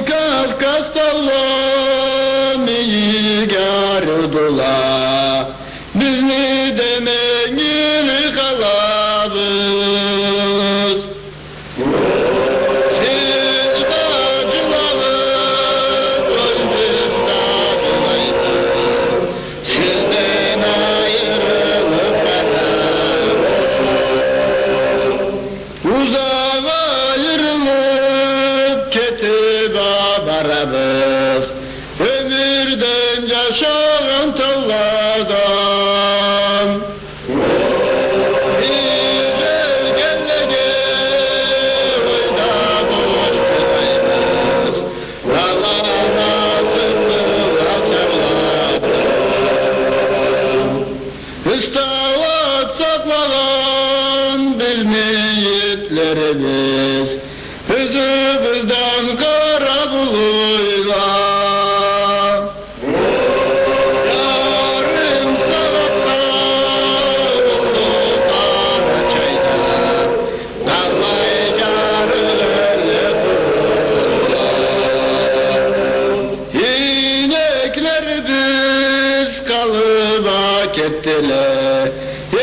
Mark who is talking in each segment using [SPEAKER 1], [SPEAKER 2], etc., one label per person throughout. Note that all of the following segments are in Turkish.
[SPEAKER 1] Kafkas dağlarını gardılar, bizni demeyini kalabız. Siz dağcıların öldüz dağcılaydınız, sizden ayrılıp beraber. Uzağa ayrılıp ketip barabız, ömürden yaşayan tavlardan. Bizler gellege oyda boş durayız, dağlara sırtıla sevladım. İstavat saklagan bizni yiğitlerimiz, yüzümüzden kara buluyla. Yarım savatta oldu kara çayda, dallay yarılı durdu. İneklerimiz kalıba kettiler,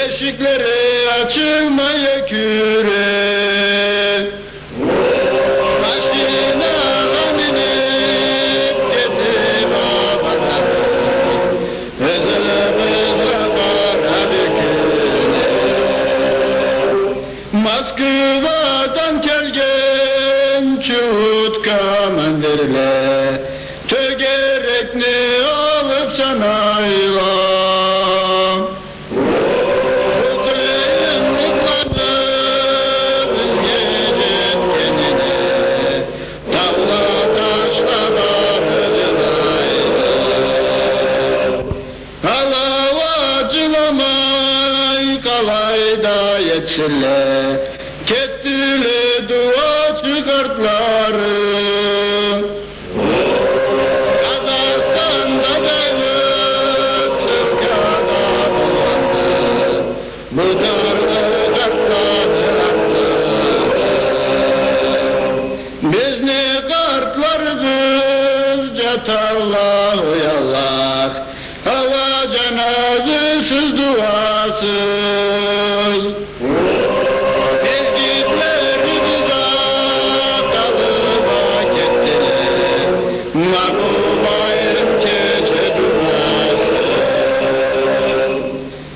[SPEAKER 1] eşikleri açılmaya küre. Başına minip ketip babalarım, özümüzle kara büküne. Moskva'dan gelgen çutka mandirler, tögerekni alıp sanayla. Kalayda yetişirler, kettiler dua çıkartları. Kazakstan'da devlet Türkiye'de bulandı, bu darlı kartları arttı. Bizni kartlarımız catallahu yallah, Allah cenazesiz duasız. Ezgitlerimize kalıba kettiler, mahbub ayrım keçe cuması.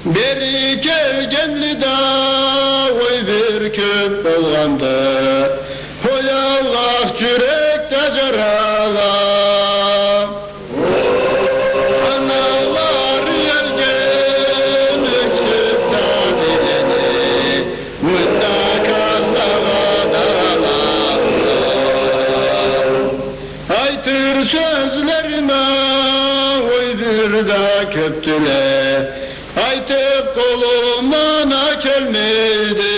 [SPEAKER 1] Beri kelgenlide oy bir köp bolgandı, oy Allah yürekte jarala. Analar yergen öksüp sabireni, müttakal dağdalar. Aytır sözlerime oy bir de köptüler, aytıp kolumdan kelmeydi.